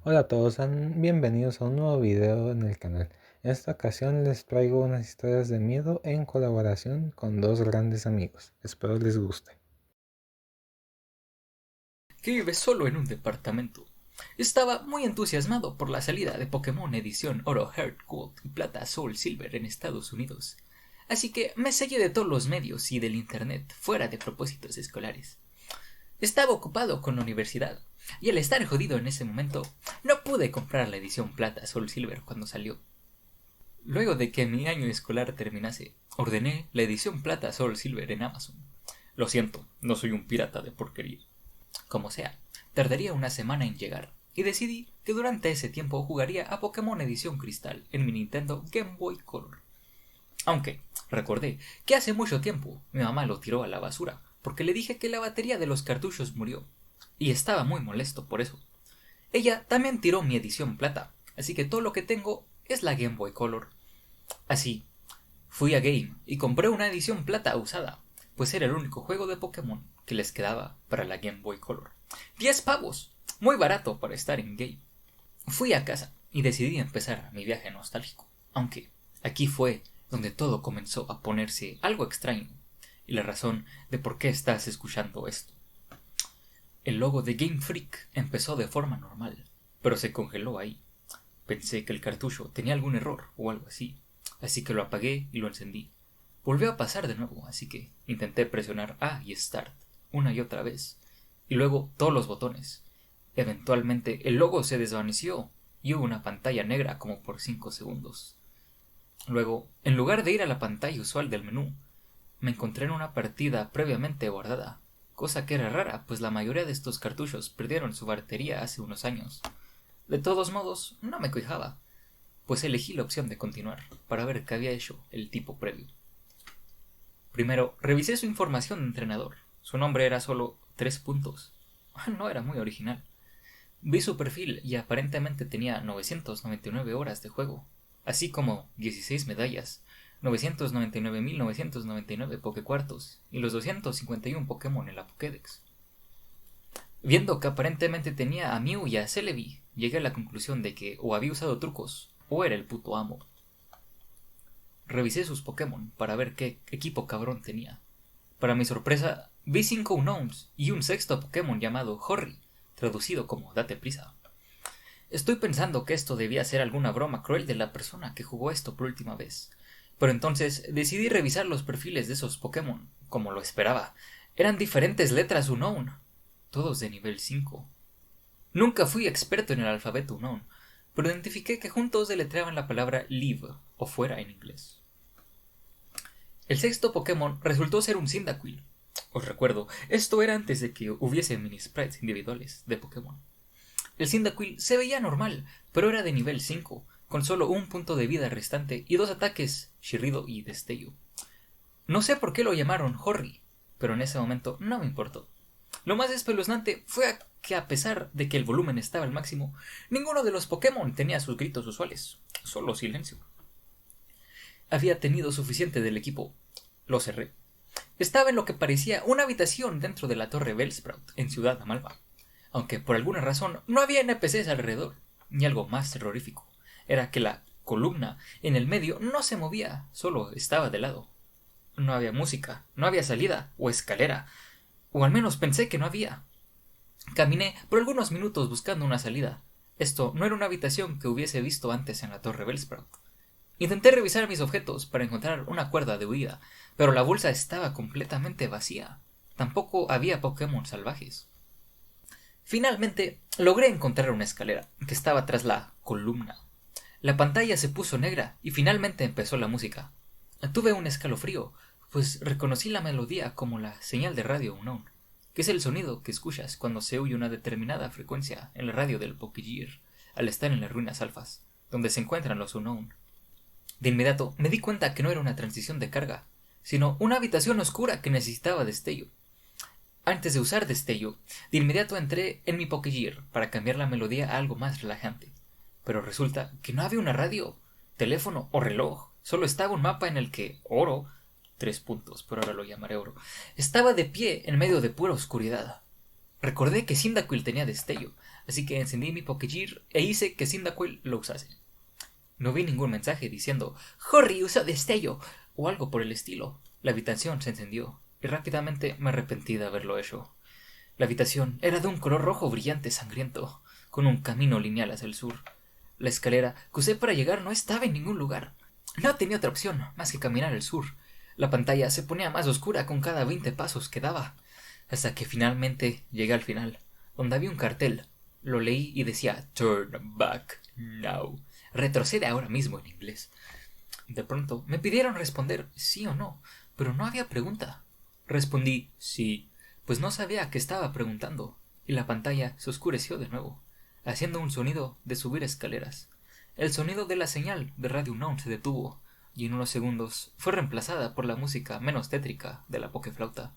Hola a todos, sean bienvenidos a un nuevo video en el canal. En esta ocasión les traigo unas historias de miedo en colaboración con dos grandes amigos. Espero les guste. Que vive solo en un departamento. Estaba muy entusiasmado por la salida de Pokémon edición Oro, Heart Gold y Plata Soul Silver en Estados Unidos. Así que me seguí de todos los medios y del internet fuera de propósitos escolares. Estaba ocupado con la universidad, y al estar jodido en ese momento, no pude comprar la edición Plata Soul Silver cuando salió. Luego de que mi año escolar terminase, ordené la edición Plata Soul Silver en Amazon. Lo siento, no soy un pirata de porquería. Como sea, tardaría una semana en llegar, y decidí que durante ese tiempo jugaría a Pokémon Edición Cristal en mi Nintendo Game Boy Color. Aunque recordé que hace mucho tiempo mi mamá lo tiró a la basura, porque le dije que la batería de los cartuchos murió, y estaba muy molesto por eso. Ella también tiró mi edición plata, así que todo lo que tengo es la Game Boy Color. Así, fui a Game y compré una edición plata usada, pues era el único juego de Pokémon que les quedaba para la Game Boy Color. 10 pavos, muy barato para estar en Game. Fui a casa y decidí empezar mi viaje nostálgico, aunque aquí fue donde todo comenzó a ponerse algo extraño, y la razón de por qué estás escuchando esto. El logo de Game Freak empezó de forma normal, pero se congeló ahí. Pensé que el cartucho tenía algún error o algo así que lo apagué y lo encendí. Volvió a pasar de nuevo, así que intenté presionar A y Start una y otra vez, y luego todos los botones. Eventualmente el logo se desvaneció y hubo una pantalla negra como por 5 segundos. Luego, en lugar de ir a la pantalla usual del menú, me encontré en una partida previamente guardada, cosa que era rara, pues la mayoría de estos cartuchos perdieron su batería hace unos años. De todos modos, no me quejaba, pues elegí la opción de continuar para ver qué había hecho el tipo previo. Primero, revisé su información de entrenador. Su nombre era solo 3 puntos. No era muy original. Vi su perfil y aparentemente tenía 999 horas de juego, así como 16 medallas, 999.999 Pokécuartos y los 251 Pokémon en la Pokédex. Viendo que aparentemente tenía a Mew y a Celebi, llegué a la conclusión de que o había usado trucos o era el puto amo. Revisé sus Pokémon para ver qué equipo cabrón tenía. Para mi sorpresa, vi 5 Unowns y un sexto Pokémon llamado Horry, traducido como Date prisa. Estoy pensando que esto debía ser alguna broma cruel de la persona que jugó esto por última vez. Pero entonces decidí revisar los perfiles de esos Pokémon, como lo esperaba. Eran diferentes letras Unown, todos de nivel 5. Nunca fui experto en el alfabeto Unown, pero identifiqué que juntos deletreaban la palabra leave, o fuera en inglés. El sexto Pokémon resultó ser un Cyndaquil. Os recuerdo, esto era antes de que hubiese mini sprites individuales de Pokémon. El Cyndaquil se veía normal, pero era de nivel 5, con solo un punto de vida restante y 2 ataques, chirrido y destello. No sé por qué lo llamaron Horry, pero en ese momento no me importó. Lo más espeluznante fue que a pesar de que el volumen estaba al máximo, ninguno de los Pokémon tenía sus gritos usuales, solo silencio. Había tenido suficiente del equipo. Lo cerré. Estaba en lo que parecía una habitación dentro de la torre Bellsprout, en Ciudad Amalva. Aunque por alguna razón no había NPCs alrededor. Y algo más terrorífico era que la columna en el medio no se movía, solo estaba de lado. No había música, no había salida o escalera, o al menos pensé que no había. Caminé por algunos minutos buscando una salida. Esto no era una habitación que hubiese visto antes en la torre Bellsprout. Intenté revisar mis objetos para encontrar una cuerda de huida, pero la bolsa estaba completamente vacía. Tampoco había Pokémon salvajes. Finalmente, logré encontrar una escalera, que estaba tras la columna. La pantalla se puso negra y finalmente empezó la música. Tuve un escalofrío, pues reconocí la melodía como la señal de radio Unknown, que es el sonido que escuchas cuando se oye una determinada frecuencia en la radio del Pokégear, al estar en las ruinas alfas, donde se encuentran los Unknown. De inmediato me di cuenta que no era una transición de carga, sino una habitación oscura que necesitaba destello. Antes de usar destello, de inmediato entré en mi Pokégear para cambiar la melodía a algo más relajante. Pero resulta que no había una radio, teléfono o reloj, solo estaba un mapa en el que Oro, 3 puntos, pero ahora lo llamaré Oro, estaba de pie en medio de pura oscuridad. Recordé que Cyndaquil tenía destello, así que encendí mi Pokégear e hice que Cyndaquil lo usase. No vi ningún mensaje diciendo «Horry usó destello» o algo por el estilo. La habitación se encendió y rápidamente me arrepentí de haberlo hecho. La habitación era de un color rojo brillante sangriento, con un camino lineal hacia el sur. La escalera que usé para llegar no estaba en ningún lugar. No tenía otra opción más que caminar al sur. La pantalla se ponía más oscura con cada 20 pasos que daba, hasta que finalmente llegué al final, donde había un cartel. Lo leí y decía «Turn back now». Retrocede ahora mismo en inglés. De pronto me pidieron responder sí o no, pero no había pregunta. Respondí sí, pues no sabía qué estaba preguntando, y la pantalla se oscureció de nuevo, haciendo un sonido de subir escaleras. El sonido de la señal de Radio Unknown se detuvo, y en unos segundos fue reemplazada por la música menos tétrica de la Pokéflauta.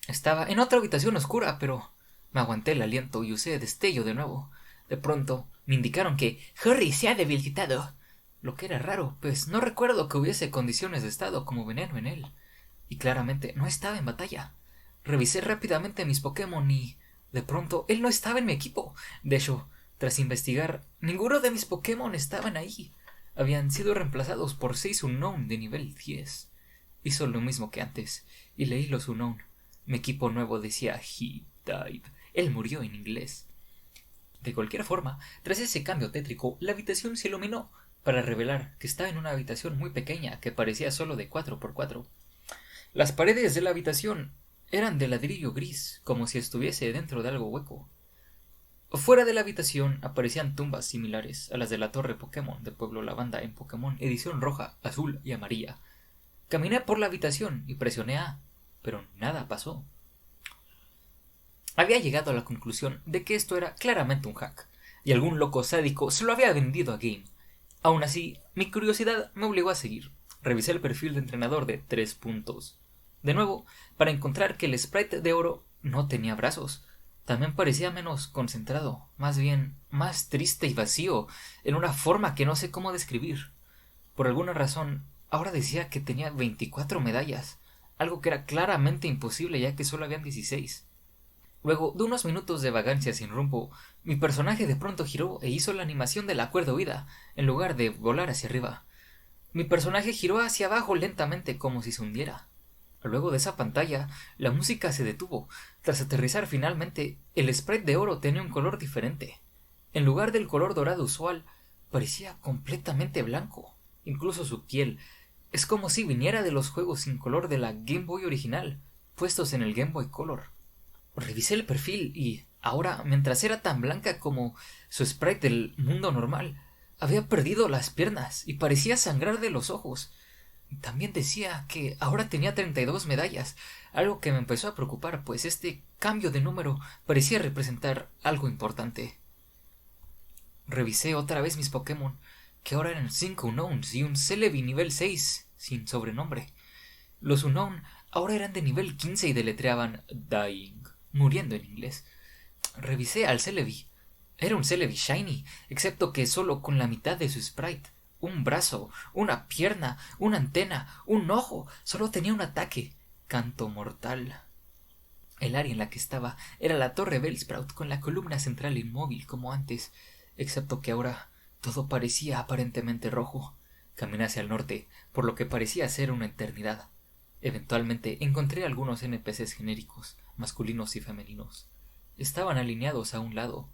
Estaba en otra habitación oscura, pero me aguanté el aliento y usé destello de nuevo. De pronto me indicaron que Harry se ha debilitado, lo que era raro, pues no recuerdo que hubiese condiciones de estado como veneno en él, y claramente no estaba en batalla. Revisé rápidamente mis Pokémon y de pronto él no estaba en mi equipo. De hecho, tras investigar, ninguno de mis Pokémon estaban ahí. Habían sido reemplazados por 6 Unknown de nivel 10. Hizo lo mismo que antes, y leí los Unknown. Mi equipo nuevo decía «He died». Él murió en inglés. De cualquier forma, tras ese cambio tétrico, la habitación se iluminó para revelar que estaba en una habitación muy pequeña que parecía solo de 4x4. Las paredes de la habitación eran de ladrillo gris, como si estuviese dentro de algo hueco. Fuera de la habitación aparecían tumbas similares a las de la torre Pokémon de Pueblo Lavanda en Pokémon edición roja, azul y amarilla. Caminé por la habitación y presioné A, pero nada pasó. Había llegado a la conclusión de que esto era claramente un hack, y algún loco sádico se lo había vendido a Game. Aún así, mi curiosidad me obligó a seguir. Revisé el perfil de entrenador de 3 puntos. De nuevo, para encontrar que el sprite de oro no tenía brazos. También parecía menos concentrado, más bien más triste y vacío, en una forma que no sé cómo describir. Por alguna razón, ahora decía que tenía 24 medallas, algo que era claramente imposible ya que solo habían 16. Luego de unos minutos de vagancia sin rumbo, mi personaje de pronto giró e hizo la animación de la cuerda huida, en lugar de volar hacia arriba. Mi personaje giró hacia abajo lentamente como si se hundiera. Luego de esa pantalla, la música se detuvo. Tras aterrizar finalmente, el sprite de oro tenía un color diferente. En lugar del color dorado usual, parecía completamente blanco. Incluso su piel. Es como si viniera de los juegos sin color de la Game Boy original, puestos en el Game Boy Color. Revisé el perfil y, ahora, mientras era tan blanca como su sprite del mundo normal, había perdido las piernas y parecía sangrar de los ojos. También decía que ahora tenía 32 medallas, algo que me empezó a preocupar, pues este cambio de número parecía representar algo importante. Revisé otra vez mis Pokémon, que ahora eran 5 Unowns y un Celebi nivel 6, sin sobrenombre. Los Unown ahora eran de nivel 15 y deletreaban Dying, muriendo en inglés. Revisé al Celebi. Era un Celebi shiny, excepto que solo con la mitad de su sprite. Un brazo, una pierna, una antena, un ojo. Solo tenía un ataque. Canto mortal. El área en la que estaba era la torre Bellsprout con la columna central inmóvil como antes, excepto que ahora todo parecía aparentemente rojo. Caminé hacia el norte, por lo que parecía ser una eternidad. Eventualmente encontré algunos NPCs genéricos, masculinos y femeninos. Estaban alineados a un lado,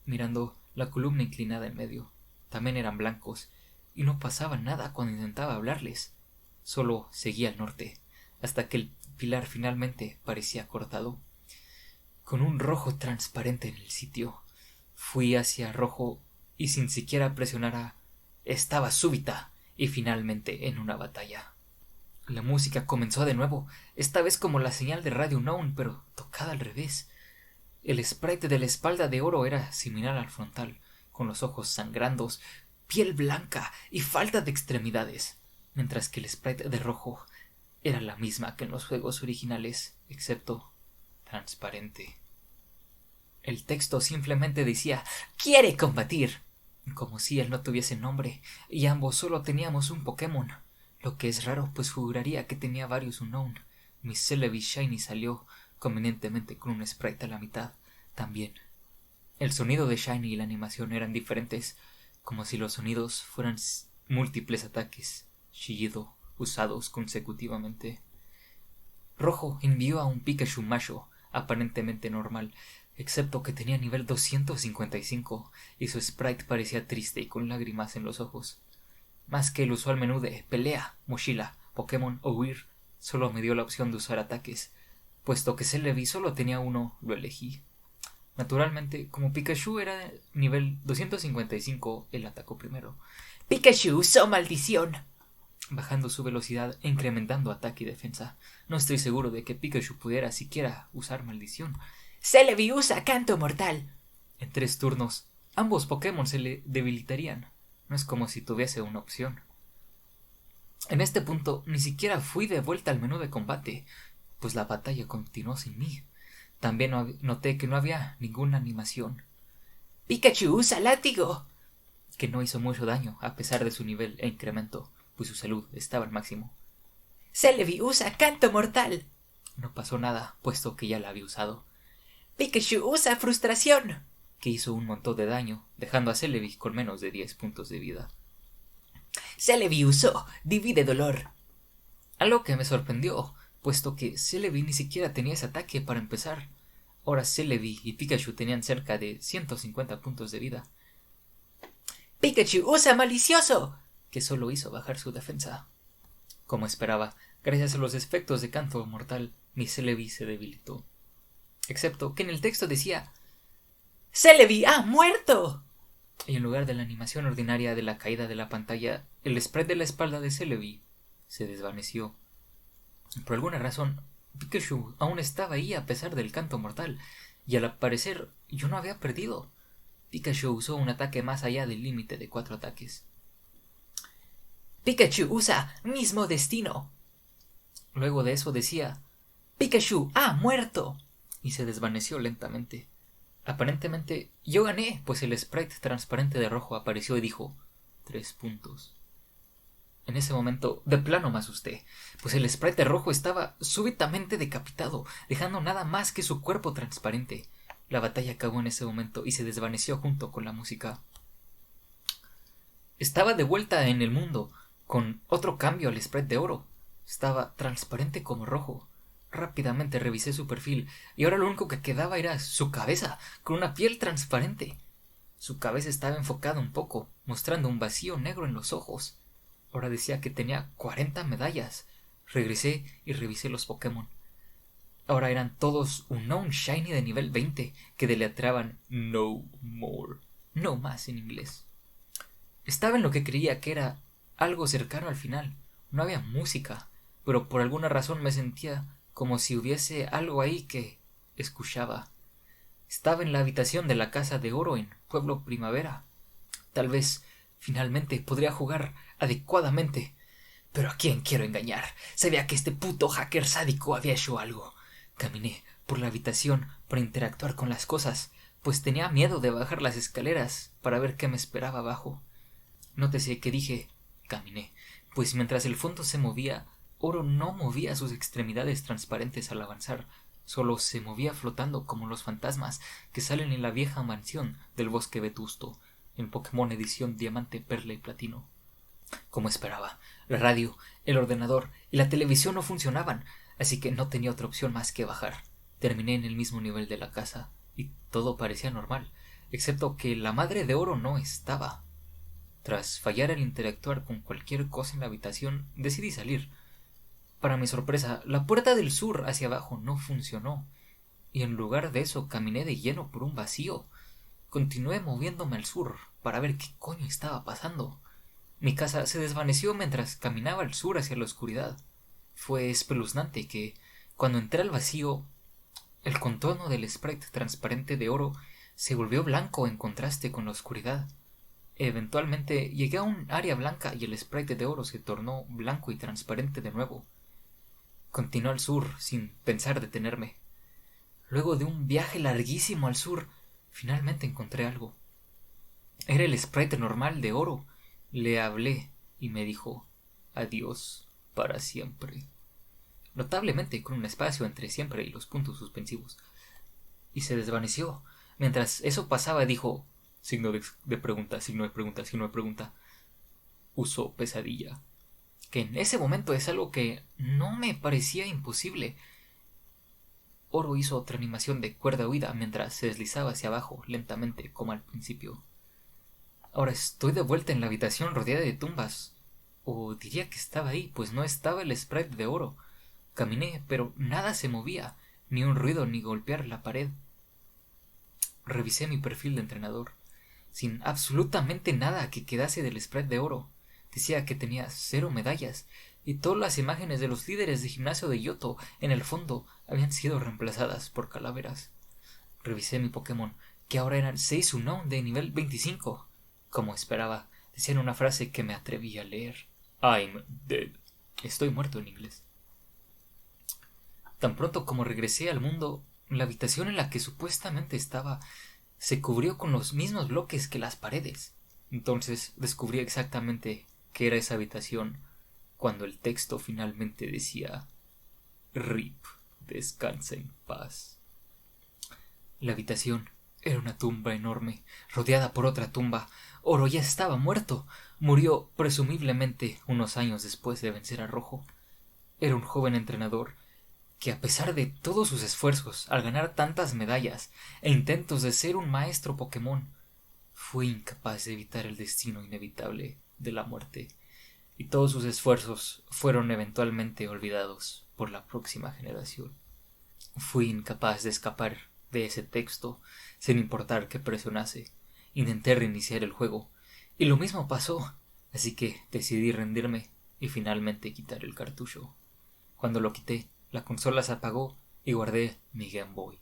mirando la columna inclinada en medio. También eran blancos, y no pasaba nada cuando intentaba hablarles. Solo seguía al norte, hasta que el pilar finalmente parecía cortado. Con un rojo transparente en el sitio, fui hacia rojo y sin siquiera presionar A, estaba súbita y finalmente en una batalla. La música comenzó de nuevo, esta vez como la señal de Radio Unknown, pero tocada al revés. El sprite de la espalda de oro era similar al frontal, con los ojos sangrandos, piel blanca y falta de extremidades, mientras que el sprite de rojo era la misma que en los juegos originales, excepto transparente. El texto simplemente decía «¡Quiere combatir!», como si él no tuviese nombre, y ambos solo teníamos un Pokémon, lo que es raro, pues juraría que tenía varios Unknown. Mi Celebi Shiny salió convenientemente con un sprite a la mitad, también. El sonido de Shiny y la animación eran diferentes, como si los sonidos fueran múltiples ataques, chillido, usados consecutivamente. Rojo envió a un Pikachu macho, aparentemente normal, excepto que tenía nivel 255 y su sprite parecía triste y con lágrimas en los ojos. Más que el usual menú de pelea, mochila, Pokémon o huir, solo me dio la opción de usar ataques. Puesto que Celebi solo tenía uno, lo elegí. Naturalmente, como Pikachu era nivel 255, él atacó primero. Pikachu usó maldición, bajando su velocidad e incrementando ataque y defensa. No estoy seguro de que Pikachu pudiera siquiera usar maldición. Celebi usa canto mortal. En 3 turnos, ambos Pokémon se le debilitarían. No es como si tuviese una opción. En este punto, ni siquiera fui de vuelta al menú de combate, pues la batalla continuó sin mí. También noté que no había ninguna animación. Pikachu usa látigo, que no hizo mucho daño a pesar de su nivel e incremento, pues su salud estaba al máximo. Celebi usa canto mortal. No pasó nada, puesto que ya la había usado. Pikachu usa frustración, que hizo un montón de daño, dejando a Celebi con menos de 10 puntos de vida. Celebi usó divide dolor, algo que me sorprendió, puesto que Celebi ni siquiera tenía ese ataque para empezar. Ahora Celebi y Pikachu tenían cerca de 150 puntos de vida. Pikachu usa malicioso, que solo hizo bajar su defensa. Como esperaba, gracias a los efectos de canto mortal, mi Celebi se debilitó. Excepto que en el texto decía ¡Celebi ha muerto! Y en lugar de la animación ordinaria de la caída de la pantalla, el spread de la espalda de Celebi se desvaneció. Por alguna razón, Pikachu aún estaba ahí a pesar del canto mortal, y al parecer yo no había perdido. Pikachu usó un ataque más allá del límite de 4 ataques. Pikachu usa mismo destino. Luego de eso decía Pikachu ha muerto, y se desvaneció lentamente. Aparentemente yo gané, pues el sprite transparente de rojo apareció y dijo 3 puntos. En ese momento de plano me asusté, pues el sprite rojo estaba súbitamente decapitado, dejando nada más que su cuerpo transparente. La batalla acabó en ese momento y se desvaneció junto con la música. Estaba de vuelta en el mundo, con otro cambio al sprite de oro. Estaba transparente como rojo. Rápidamente revisé su perfil y ahora lo único que quedaba era su cabeza, con una piel transparente. Su cabeza estaba enfocada un poco, mostrando un vacío negro en los ojos. Ahora decía que tenía 40 medallas. Regresé y revisé los Pokémon. Ahora eran todos Unknown Shiny de nivel 20 que deletreaban No More, no más en inglés. Estaba en lo que creía que era algo cercano al final. No había música, pero por alguna razón me sentía como si hubiese algo ahí que escuchaba. Estaba en la habitación de la casa de oro en Pueblo Primavera. Tal vez finalmente podría jugar adecuadamente. Pero ¿a quién quiero engañar? Sabía que este puto hacker sádico había hecho algo. Caminé por la habitación para interactuar con las cosas, pues tenía miedo de bajar las escaleras para ver qué me esperaba abajo. Nótese que dije caminé, pues mientras el fondo se movía, Oro no movía sus extremidades transparentes al avanzar, solo se movía flotando como los fantasmas que salen en la vieja mansión del bosque vetusto, en Pokémon edición Diamante, Perla y Platino. Como esperaba, la radio, el ordenador y la televisión no funcionaban, así que no tenía otra opción más que bajar. Terminé en el mismo nivel de la casa, y todo parecía normal, excepto que la madre de Oro no estaba. Tras fallar al interactuar con cualquier cosa en la habitación, decidí salir. Para mi sorpresa, la puerta del sur hacia abajo no funcionó, y en lugar de eso caminé de lleno por un vacío. Continué moviéndome al sur para ver qué coño estaba pasando. Mi casa se desvaneció mientras caminaba al sur hacia la oscuridad. Fue espeluznante que, cuando entré al vacío, el contorno del sprite transparente de oro se volvió blanco en contraste con la oscuridad. Eventualmente llegué a un área blanca y el sprite de oro se tornó blanco y transparente de nuevo. Continué al sur sin pensar detenerme. Luego de un viaje larguísimo al sur, finalmente encontré algo. Era el sprite normal de oro. Le hablé y me dijo adiós para siempre, notablemente con un espacio entre siempre y los puntos suspensivos, y se desvaneció. Mientras eso pasaba, dijo, signo de pregunta, signo de pregunta, signo de pregunta, usó pesadilla. Que en ese momento es algo que no me parecía imposible. Oro hizo otra animación de cuerda huida mientras se deslizaba hacia abajo lentamente como al principio. Ahora estoy de vuelta en la habitación rodeada de tumbas. O diría que estaba ahí, pues no estaba el sprite de Oro. Caminé, pero nada se movía, ni un ruido ni golpear la pared. Revisé mi perfil de entrenador, sin absolutamente nada que quedase del sprite de Oro. Decía que tenía 0 medallas, y todas las imágenes de los líderes de gimnasio de Yoto en el fondo habían sido reemplazadas por calaveras. Revisé mi Pokémon, que ahora eran 6 Unown de nivel 25. Como esperaba, decían una frase que me atreví a leer. I'm dead. Estoy muerto en inglés. Tan pronto como regresé al mundo, la habitación en la que supuestamente estaba se cubrió con los mismos bloques que las paredes. Entonces descubrí exactamente qué era esa habitación cuando el texto finalmente decía RIP, descansa en paz. La habitación era una tumba enorme, rodeada por otra tumba. Oro ya estaba muerto. Murió presumiblemente unos años después de vencer a Rojo. Era un joven entrenador que, a pesar de todos sus esfuerzos al ganar tantas medallas e intentos de ser un maestro Pokémon, fue incapaz de evitar el destino inevitable de la muerte, y todos sus esfuerzos fueron eventualmente olvidados por la próxima generación. Fui incapaz de escapar de ese texto sin importar qué presionase. Intenté reiniciar el juego, y lo mismo pasó, así que decidí rendirme y finalmente quitar el cartucho. Cuando lo quité, la consola se apagó y guardé mi Game Boy.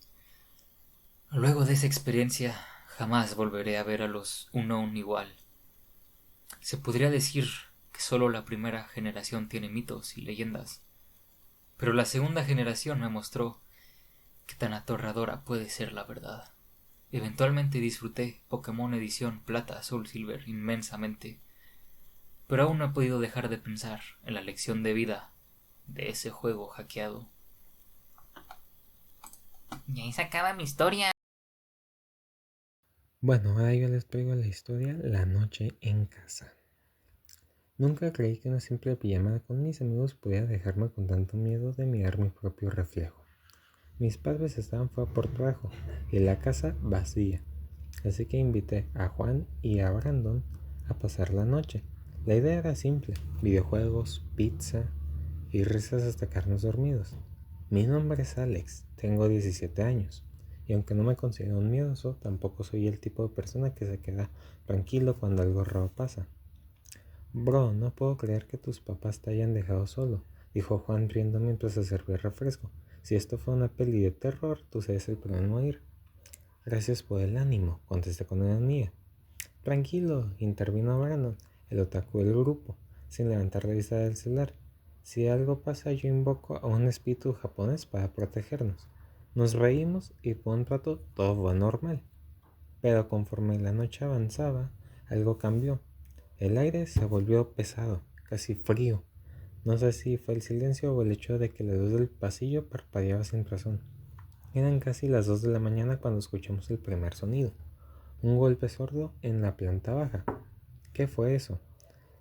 Luego de esa experiencia, jamás volveré a ver a los Unown igual. Se podría decir que solo la primera generación tiene mitos y leyendas, pero la segunda generación me mostró qué tan aterradora puede ser la verdad. Eventualmente disfruté Pokémon Edición Plata, Soul Silver inmensamente, pero aún no he podido dejar de pensar en la lección de vida de ese juego hackeado. Y ahí se acaba mi historia. Bueno, ahora yo les traigo la historia La noche en casa. Nunca creí que una simple pijamada con mis amigos pudiera dejarme con tanto miedo de mirar mi propio reflejo. Mis padres estaban fuera por trabajo y la casa vacía, así que invité a Juan y a Brandon a pasar la noche. La idea era simple: videojuegos, pizza y risas hasta quedarnos dormidos. Mi nombre es Alex, tengo 17 años, y aunque no me considero un miedoso, tampoco soy el tipo de persona que se queda tranquilo cuando algo raro pasa. Bro, no puedo creer que tus papás te hayan dejado solo, dijo Juan riendo mientras se servía refresco. Si esto fue una peli de terror, tú serías el primero en ir. Gracias por el ánimo, contesté con una mía. Tranquilo, intervino Brandon, el otaku del grupo, sin levantar la vista del celular. Si algo pasa, yo invoco a un espíritu japonés para protegernos. Nos reímos y por un rato todo fue normal. Pero conforme la noche avanzaba, algo cambió. El aire se volvió pesado, casi frío. No sé si fue el silencio o el hecho de que la luz del pasillo parpadeaba sin razón. Eran casi las 2 de la mañana cuando escuchamos el primer sonido. Un golpe sordo en la planta baja. ¿Qué fue eso?,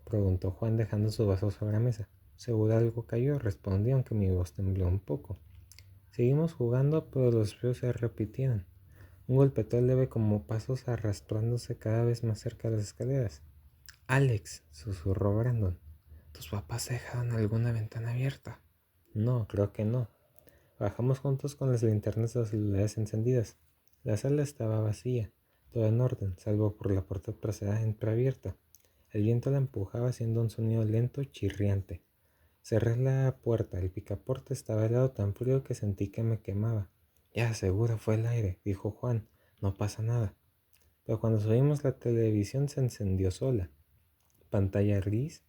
preguntó Juan dejando su vaso sobre la mesa. Seguro algo cayó, respondí aunque mi voz tembló un poco. Seguimos jugando, pero los ruidos se repetían. Un golpeteo leve como pasos arrastrándose cada vez más cerca de las escaleras. Alex, susurró Brandon. ¿Tus papás dejaron alguna ventana abierta? No, creo que no. Bajamos juntos con las linternas de los celulares encendidas. La sala estaba vacía, todo en orden, salvo por la puerta trasera entreabierta. El viento la empujaba haciendo un sonido lento y chirriante. Cerré la puerta, el picaporte estaba helado tan frío que sentí que me quemaba. Ya, seguro fue el aire, dijo Juan, no pasa nada. Pero cuando subimos la televisión se encendió sola. Pantalla gris,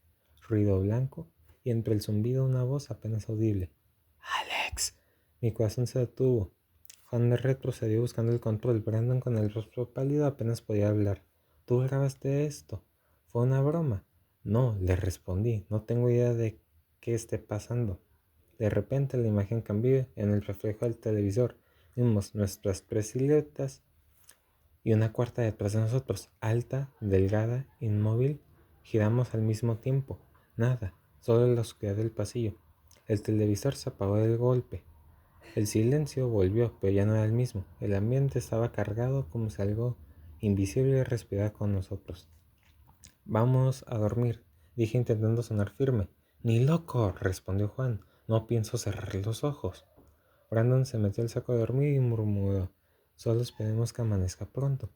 ruido blanco y entre el zumbido una voz apenas audible. ¡Alex! Mi corazón se detuvo. Juan retrocedió buscando el control. Brandon, con el rostro pálido, apenas podía hablar. ¿Tú grabaste esto? ¿Fue una broma? No, le respondí. No tengo idea de qué esté pasando. De repente la imagen cambió. En el reflejo del televisor vimos nuestras tres siluetas y una cuarta detrás de nosotros, alta, delgada, inmóvil. Giramos al mismo tiempo. Nada, solo la oscuridad del pasillo. El televisor se apagó del golpe. El silencio volvió, pero ya no era el mismo. El ambiente estaba cargado como si algo invisible respirara con nosotros. Vamos a dormir, dije intentando sonar firme. Ni loco, respondió Juan. No pienso cerrar los ojos. Brandon se metió al saco de dormir y murmuró. Solo esperemos que amanezca pronto.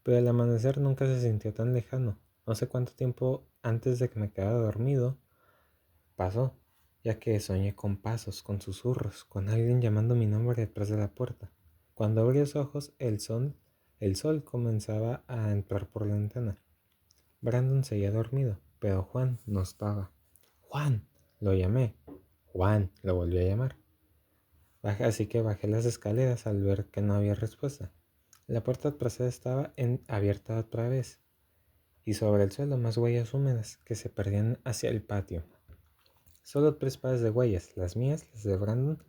Pero el amanecer nunca se sintió tan lejano. No sé cuánto tiempo antes de que me quedara dormido pasó, ya que soñé con pasos, con susurros, con alguien llamando mi nombre detrás de la puerta. Cuando abrí los ojos, el sol comenzaba a entrar por la ventana. Brandon seguía dormido, pero Juan no estaba. ¡Juan! Lo llamé. Juan lo volvió a llamar. Así que bajé las escaleras al ver que no había respuesta. La puerta trasera estaba abierta otra vez, y sobre el suelo más huellas húmedas que se perdían hacia el patio. Solo 3 pares de huellas, las mías, las de Brandon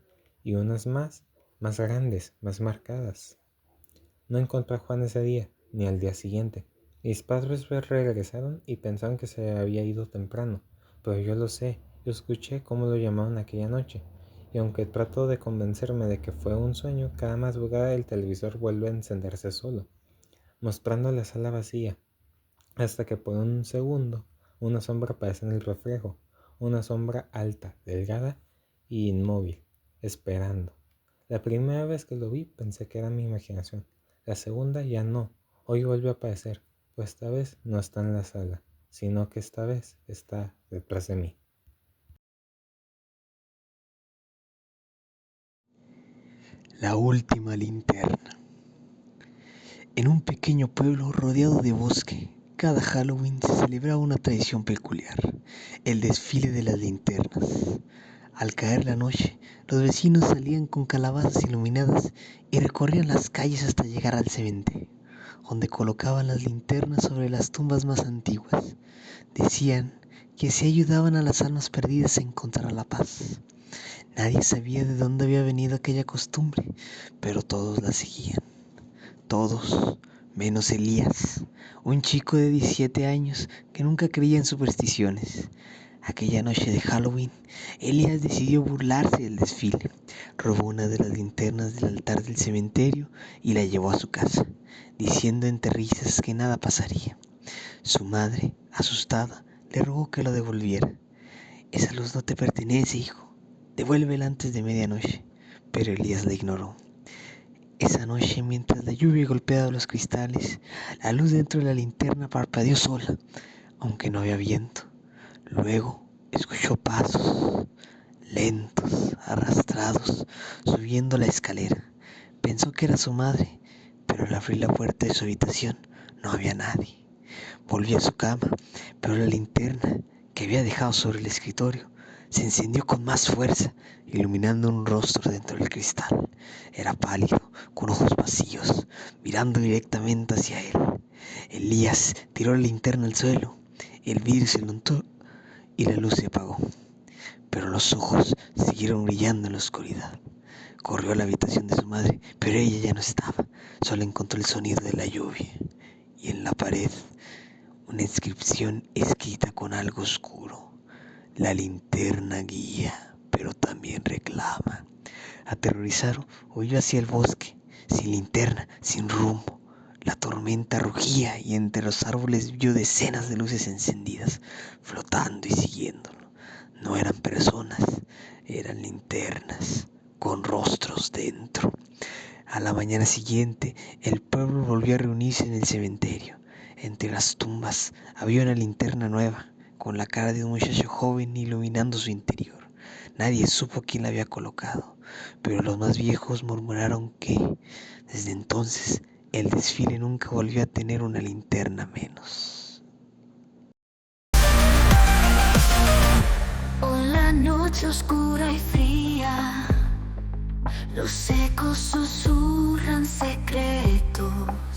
y unas más grandes, más marcadas. No encontré a Juan ese día, ni al día siguiente. Mis padres regresaron y pensaron que se había ido temprano, pero yo lo sé, yo escuché cómo lo llamaron aquella noche, y aunque trato de convencerme de que fue un sueño, cada madrugada el televisor vuelve a encenderse solo, mostrando la sala vacía, hasta que por un segundo una sombra aparece en el reflejo, una sombra alta, delgada y inmóvil, esperando. La primera vez que lo vi pensé que era mi imaginación, la segunda ya no, hoy vuelve a aparecer, pues esta vez no está en la sala, sino que esta vez está detrás de mí. La última linterna. En un pequeño pueblo rodeado de bosque, cada Halloween se celebraba una tradición peculiar, el desfile de las linternas. Al caer la noche, los vecinos salían con calabazas iluminadas y recorrían las calles hasta llegar al cementerio, donde colocaban las linternas sobre las tumbas más antiguas. Decían que así ayudaban a las almas perdidas a encontrar la paz. Nadie sabía de dónde había venido aquella costumbre, pero todos la seguían. Todos, menos Elías, un chico de 17 años que nunca creía en supersticiones. Aquella noche de Halloween, Elías decidió burlarse del desfile. Robó una de las linternas del altar del cementerio y la llevó a su casa, diciendo entre risas que nada pasaría. Su madre, asustada, le rogó que lo devolviera. Esa luz no te pertenece, hijo. Devuélvela antes de medianoche. Pero Elías la ignoró. Esa noche, mientras la lluvia golpeaba los cristales, la luz dentro de la linterna parpadeó sola, aunque no había viento. Luego escuchó pasos, lentos, arrastrados, subiendo la escalera. Pensó que era su madre, pero al abrir la puerta de su habitación no había nadie. Volvió a su cama, pero la linterna que había dejado sobre el escritorio se encendió con más fuerza, iluminando un rostro dentro del cristal. Era pálido, con ojos vacíos, mirando directamente hacia él. Elías tiró la linterna al suelo, el vidrio se untó y la luz se apagó. Pero los ojos siguieron brillando en la oscuridad. Corrió a la habitación de su madre, pero ella ya no estaba. Solo encontró el sonido de la lluvia. Y en la pared, una inscripción escrita con algo oscuro. La linterna guía, pero también reclama. Aterrorizado, huyó hacia el bosque, sin linterna, sin rumbo. La tormenta rugía y entre los árboles vio decenas de luces encendidas, flotando y siguiéndolo. No eran personas, eran linternas, con rostros dentro. A la mañana siguiente, el pueblo volvió a reunirse en el cementerio. Entre las tumbas había una linterna nueva, con la cara de un muchacho joven iluminando su interior. Nadie supo quién la había colocado, pero los más viejos murmuraron que, desde entonces, el desfile nunca volvió a tener una linterna menos. Por la noche oscura y fría, los ecos susurran secretos.